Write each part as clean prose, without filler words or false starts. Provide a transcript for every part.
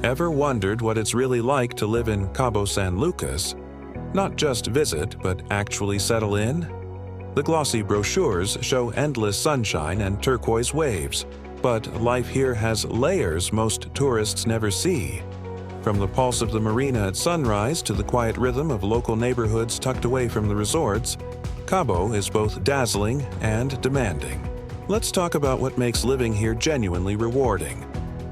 Ever wondered what it's really like to live in Cabo San Lucas? Not just visit, but actually settle in? The glossy brochures show endless sunshine and turquoise waves, but life here has layers most tourists never see. From the pulse of the marina at sunrise to the quiet rhythm of local neighborhoods tucked away from the resorts, Cabo is both dazzling and demanding. Let's talk about what makes living here genuinely rewarding.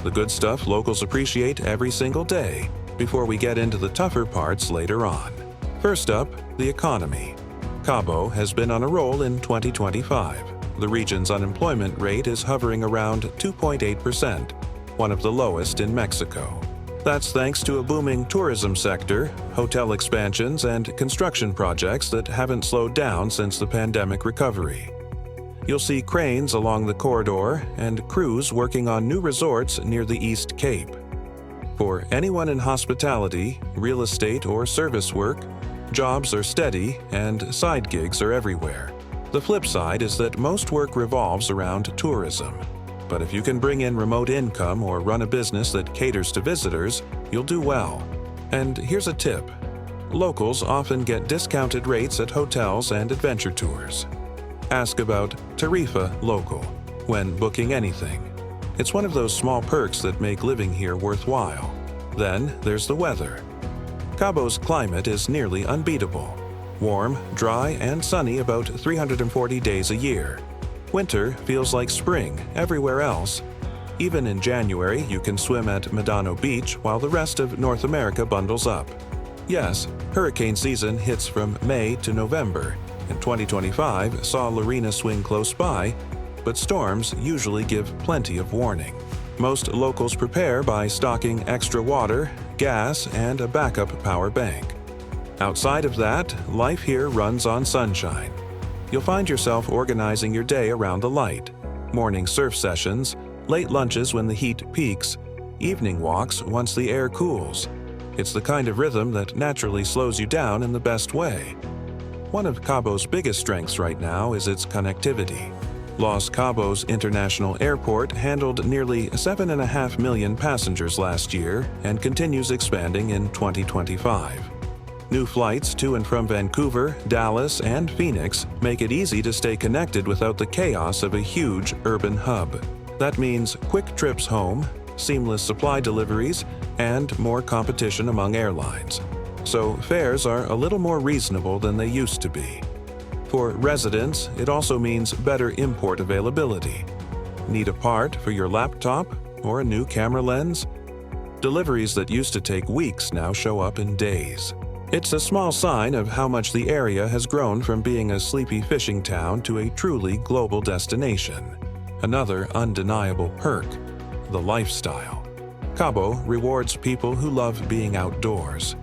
The good stuff locals appreciate every single day, before we get into the tougher parts later on. First up, the economy. Cabo has been on a roll in 2025. The region's unemployment rate is hovering around 2.8%, one of the lowest in Mexico. That's thanks to a booming tourism sector, hotel expansions, and construction projects that haven't slowed down since the pandemic recovery. You'll see cranes along the corridor and crews working on new resorts near the East Cape. For anyone in hospitality, real estate, or service work, jobs are steady and side gigs are everywhere. The flip side is that most work revolves around tourism. But if you can bring in remote income or run a business that caters to visitors, you'll do well. And here's a tip. Locals often get discounted rates at hotels and adventure tours. Ask about Tarifa Local when booking anything. It's one of those small perks that make living here worthwhile. Then there's the weather. Cabo's climate is nearly unbeatable. Warm, dry, and sunny about 340 days a year. Winter feels like spring everywhere else. Even in January, you can swim at Medano Beach while the rest of North America bundles up. Yes, hurricane season hits from May to November, and 2025 saw Lorena swing close by, but storms usually give plenty of warning. Most locals prepare by stocking extra water, gas, and a backup power bank. Outside of that, life here runs on sunshine. You'll find yourself organizing your day around the light. Morning surf sessions, late lunches when the heat peaks, evening walks once the air cools. It's the kind of rhythm that naturally slows you down in the best way. One of Cabo's biggest strengths right now is its connectivity. Los Cabos International Airport handled nearly 7.5 million passengers last year and continues expanding in 2025. New flights to and from Vancouver, Dallas, and Phoenix make it easy to stay connected without the chaos of a huge urban hub. That means quick trips home, seamless supply deliveries, and more competition among airlines. So fares are a little more reasonable than they used to be. For residents, it also means better import availability. Need a part for your laptop or a new camera lens? Deliveries that used to take weeks now show up in days. It's a small sign of how much the area has grown from being a sleepy fishing town to a truly global destination. Another undeniable perk, the lifestyle. Cabo rewards people who love being outdoors.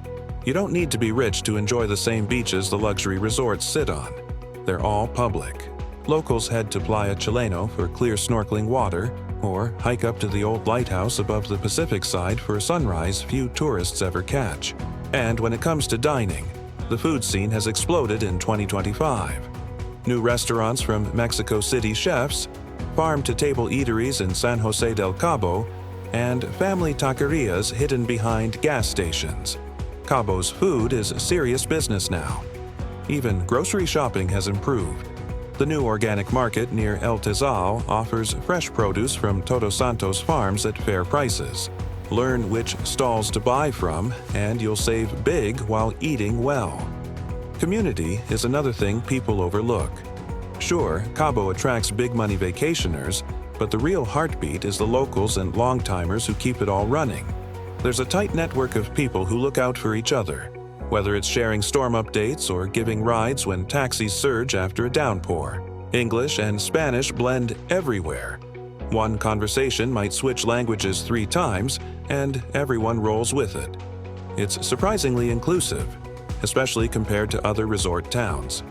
You don't need to be rich to enjoy the same beaches the luxury resorts sit on. They're all public. Locals head to Playa Chileno for clear snorkeling water, or hike up to the old lighthouse above the Pacific side for a sunrise few tourists ever catch. And when it comes to dining, the food scene has exploded in 2025. New restaurants from Mexico City chefs, farm-to-table eateries in San Jose del Cabo, and family taquerias hidden behind gas stations. Cabo's food is serious business now. Even grocery shopping has improved. The new organic market near El Tizal offers fresh produce from Todos Santos farms at fair prices. Learn which stalls to buy from, and you'll save big while eating well. Community is another thing people overlook. Sure, Cabo attracts big-money vacationers, but the real heartbeat is the locals and long-timers who keep it all running. There's a tight network of people who look out for each other, whether it's sharing storm updates or giving rides when taxis surge after a downpour. English and Spanish blend everywhere. One conversation might switch languages 3 times, and everyone rolls with it. It's surprisingly inclusive, especially compared to other resort towns.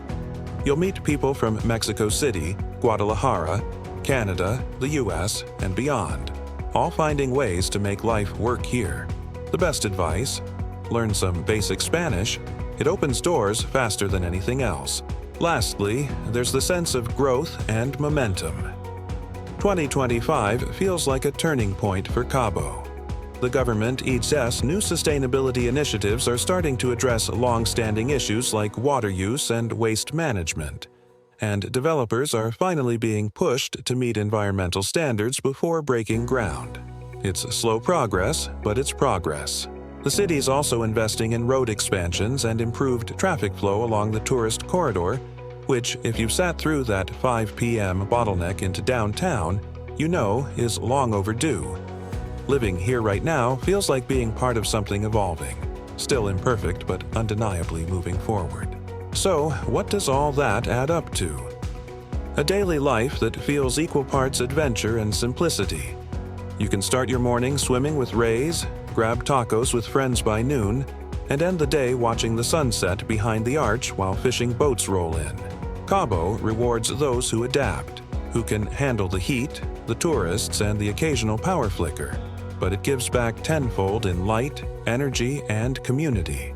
You'll meet people from Mexico City, Guadalajara, Canada, the US, and beyond, all finding ways to make life work here. The best advice? Learn some basic Spanish. It opens doors faster than anything else. Lastly, there's the sense of growth and momentum. 2025 feels like a turning point for Cabo. The government ETS new sustainability initiatives are starting to address long-standing issues like water use and waste management. And developers are finally being pushed to meet environmental standards before breaking ground. It's slow progress, but it's progress. The city is also investing in road expansions and improved traffic flow along the tourist corridor, which, if you've sat through that 5 p.m. bottleneck into downtown, you know is long overdue. Living here right now feels like being part of something evolving, still imperfect but undeniably moving forward. So, what does all that add up to? A daily life that feels equal parts adventure and simplicity. You can start your morning swimming with rays, grab tacos with friends by noon, and end the day watching the sunset behind the arch while fishing boats roll in. Cabo rewards those who adapt, who can handle the heat, the tourists, and the occasional power flicker. But it gives back tenfold in light, energy, and community.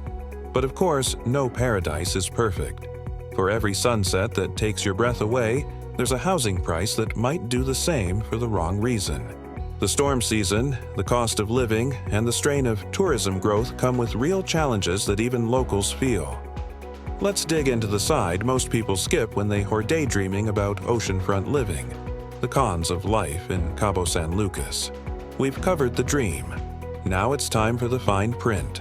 But of course, no paradise is perfect. For every sunset that takes your breath away, there's a housing price that might do the same for the wrong reason. The storm season, the cost of living, and the strain of tourism growth come with real challenges that even locals feel. Let's dig into the side most people skip when they are daydreaming about oceanfront living: the cons of life in Cabo San Lucas. We've covered the dream. Now it's time for the fine print.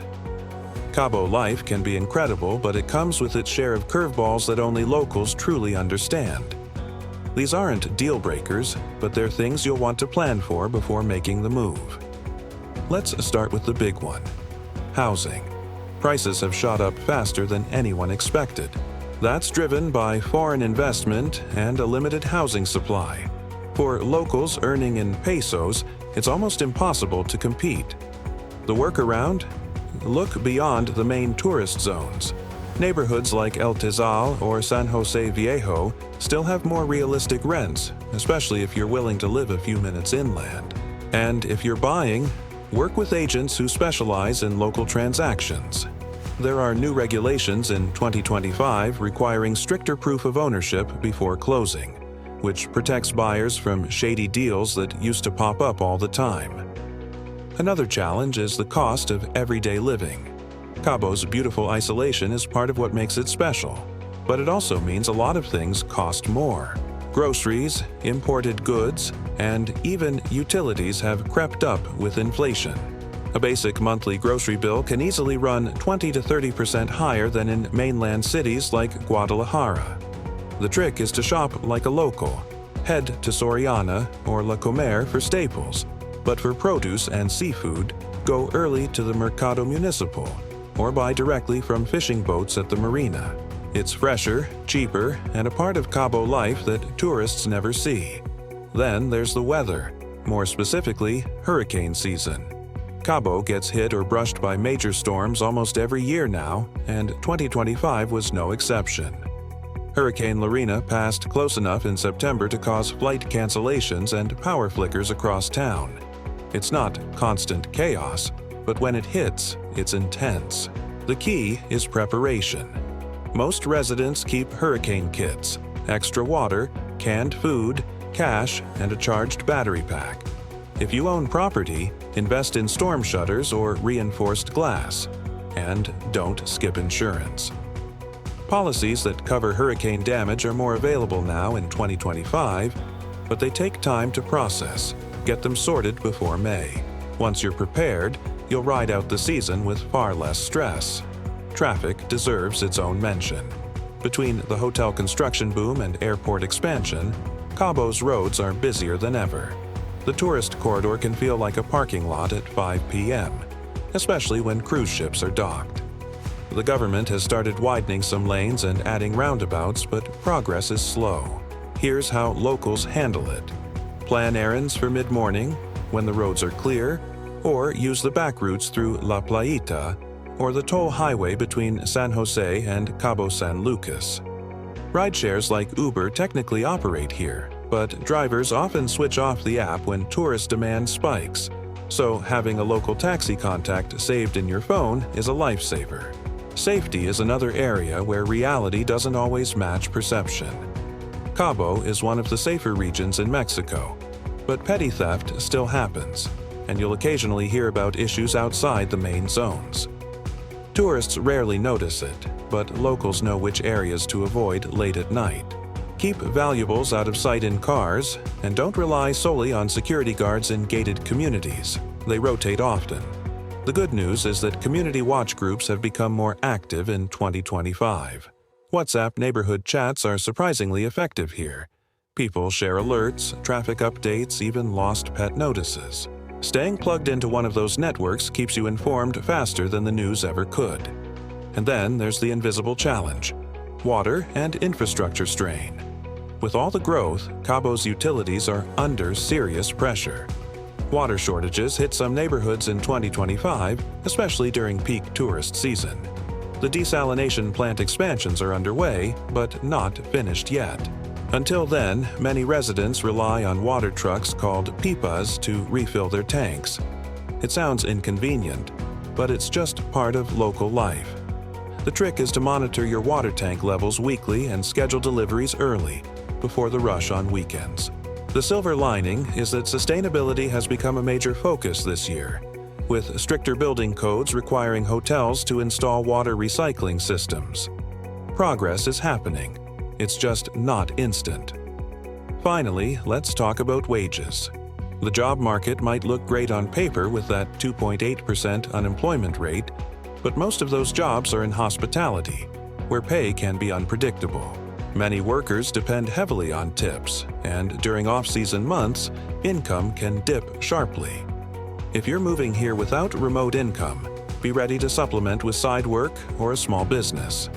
Cabo life can be incredible, but it comes with its share of curveballs that only locals truly understand. These aren't deal breakers, but they're things you'll want to plan for before making the move. Let's start with the big one: housing. Prices have shot up faster than anyone expected. That's driven by foreign investment and a limited housing supply. For locals earning in pesos, it's almost impossible to compete. The workaround? Look beyond the main tourist zones. Neighborhoods like El Tizal or San Jose Viejo still have more realistic rents, especially if you're willing to live a few minutes inland. And if you're buying, work with agents who specialize in local transactions. There are new regulations in 2025 requiring stricter proof of ownership before closing, which protects buyers from shady deals that used to pop up all the time. Another challenge is the cost of everyday living. Cabo's beautiful isolation is part of what makes it special, but it also means a lot of things cost more. Groceries, imported goods, and even utilities have crept up with inflation. A basic monthly grocery bill can easily run 20 to 30% higher than in mainland cities like Guadalajara. The trick is to shop like a local. Head to Soriana or La Comer for staples, but for produce and seafood, go early to the Mercado Municipal or buy directly from fishing boats at the marina. It's fresher, cheaper, and a part of Cabo life that tourists never see. Then there's the weather, more specifically, hurricane season. Cabo gets hit or brushed by major storms almost every year now, and 2025 was no exception. Hurricane Lorena passed close enough in September to cause flight cancellations and power flickers across town. It's not constant chaos, but when it hits, it's intense. The key is preparation. Most residents keep hurricane kits, extra water, canned food, cash, and a charged battery pack. If you own property, invest in storm shutters or reinforced glass. And don't skip insurance. Policies that cover hurricane damage are more available now in 2025, but they take time to process. Get them sorted before May. Once you're prepared, you'll ride out the season with far less stress. Traffic deserves its own mention. Between the hotel construction boom and airport expansion, Cabo's roads are busier than ever. The tourist corridor can feel like a parking lot at 5 p.m., especially when cruise ships are docked. The government has started widening some lanes and adding roundabouts, but progress is slow. Here's how locals handle it. Plan errands for mid-morning, when the roads are clear, or use the back routes through La Playita or the toll highway between San Jose and Cabo San Lucas. Rideshares like Uber technically operate here, but drivers often switch off the app when tourist demand spikes, so having a local taxi contact saved in your phone is a lifesaver. Safety is another area where reality doesn't always match perception. Cabo is one of the safer regions in Mexico, but petty theft still happens, and you'll occasionally hear about issues outside the main zones. Tourists rarely notice it, but locals know which areas to avoid late at night. Keep valuables out of sight in cars, and don't rely solely on security guards in gated communities. They rotate often. The good news is that community watch groups have become more active in 2025. WhatsApp neighborhood chats are surprisingly effective here. People share alerts, traffic updates, even lost pet notices. Staying plugged into one of those networks keeps you informed faster than the news ever could. And then there's the invisible challenge: water and infrastructure strain. With all the growth, Cabo's utilities are under serious pressure. Water shortages hit some neighborhoods in 2025, especially during peak tourist season. The desalination plant expansions are underway, but not finished yet. Until then, many residents rely on water trucks called pipas to refill their tanks. It sounds inconvenient, but it's just part of local life. The trick is to monitor your water tank levels weekly and schedule deliveries early, before the rush on weekends. The silver lining is that sustainability has become a major focus this year, with stricter building codes requiring hotels to install water recycling systems. Progress is happening. It's just not instant. Finally, let's talk about wages. The job market might look great on paper with that 2.8% unemployment rate, but most of those jobs are in hospitality, where pay can be unpredictable. Many workers depend heavily on tips, and during off-season months, income can dip sharply. If you're moving here without remote income, be ready to supplement with side work or a small business.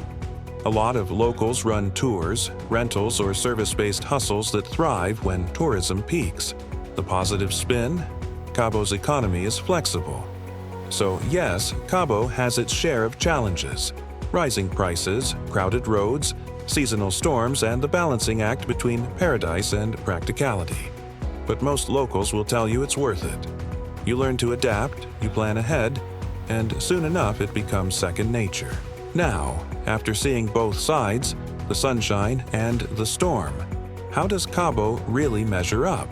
A lot of locals run tours, rentals, or service-based hustles that thrive when tourism peaks. The positive spin? Cabo's economy is flexible. So yes, Cabo has its share of challenges: rising prices, crowded roads, seasonal storms, and the balancing act between paradise and practicality. But most locals will tell you it's worth it. You learn to adapt, you plan ahead, and soon enough it becomes second nature. Now, after seeing both sides, the sunshine and the storm, how does Cabo really measure up?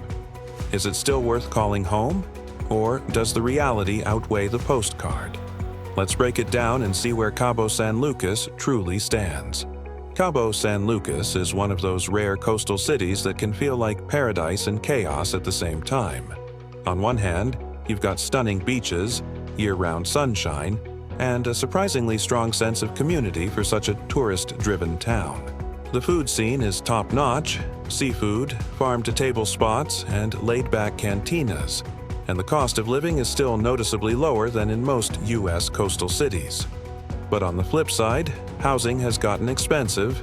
Is it still worth calling home? Or does the reality outweigh the postcard? Let's break it down and see where Cabo San Lucas truly stands. Cabo San Lucas is one of those rare coastal cities that can feel like paradise and chaos at the same time. On one hand, you've got stunning beaches, year-round sunshine, and a surprisingly strong sense of community for such a tourist-driven town. The food scene is top-notch: seafood, farm-to-table spots, and laid-back cantinas, and the cost of living is still noticeably lower than in most U.S. coastal cities. But on the flip side, housing has gotten expensive,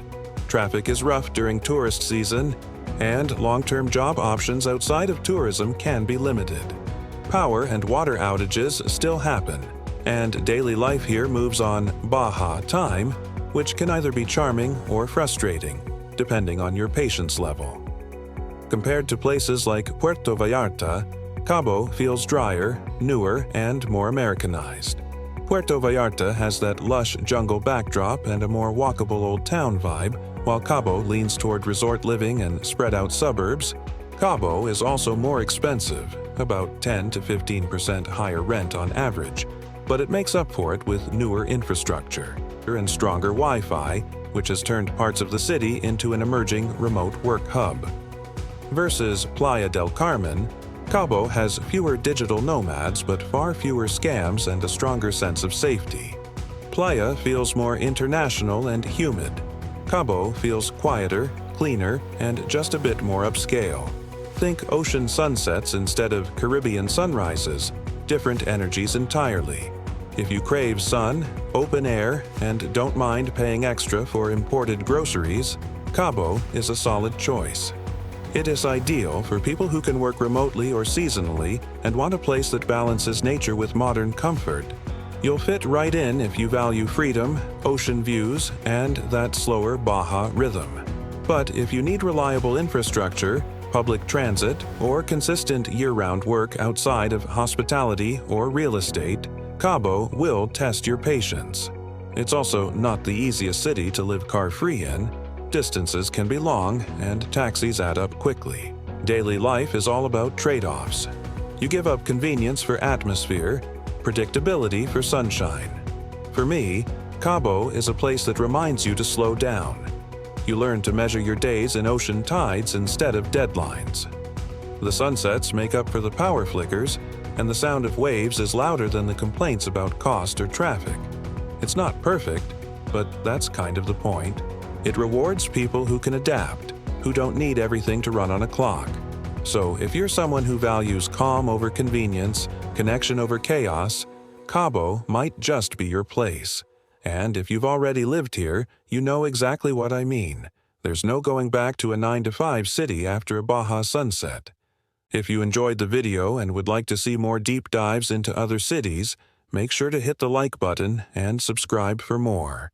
traffic is rough during tourist season, and long-term job options outside of tourism can be limited. Power and water outages still happen, and daily life here moves on Baja time, which can either be charming or frustrating, depending on your patience level. Compared to places like Puerto Vallarta, Cabo feels drier, newer, and more Americanized. Puerto Vallarta has that lush jungle backdrop and a more walkable old town vibe, while Cabo leans toward resort living and spread-out suburbs. Cabo is also more expensive, about 10 to 15% higher rent on average, but it makes up for it with newer infrastructure and stronger Wi-Fi, which has turned parts of the city into an emerging remote work hub. Versus Playa del Carmen, Cabo has fewer digital nomads but far fewer scams and a stronger sense of safety. Playa feels more international and humid. Cabo feels quieter, cleaner, and just a bit more upscale. Think ocean sunsets instead of Caribbean sunrises, different energies entirely. If you crave sun, open air, and don't mind paying extra for imported groceries, Cabo is a solid choice. It is ideal for people who can work remotely or seasonally and want a place that balances nature with modern comfort. You'll fit right in if you value freedom, ocean views, and that slower Baja rhythm. But if you need reliable infrastructure, public transit, or consistent year-round work outside of hospitality or real estate, Cabo will test your patience. It's also not the easiest city to live car-free in. Distances can be long, and taxis add up quickly. Daily life is all about trade-offs. You give up convenience for atmosphere, predictability for sunshine. For me, Cabo is a place that reminds you to slow down. You learn to measure your days in ocean tides instead of deadlines. The sunsets make up for the power flickers, and the sound of waves is louder than the complaints about cost or traffic. It's not perfect, but that's kind of the point. It rewards people who can adapt, who don't need everything to run on a clock. So if you're someone who values calm over convenience, connection over chaos, Cabo might just be your place. And if you've already lived here, you know exactly what I mean. There's no going back to a 9-to-5 city after a Baja sunset. If you enjoyed the video and would like to see more deep dives into other cities, make sure to hit the like button and subscribe for more.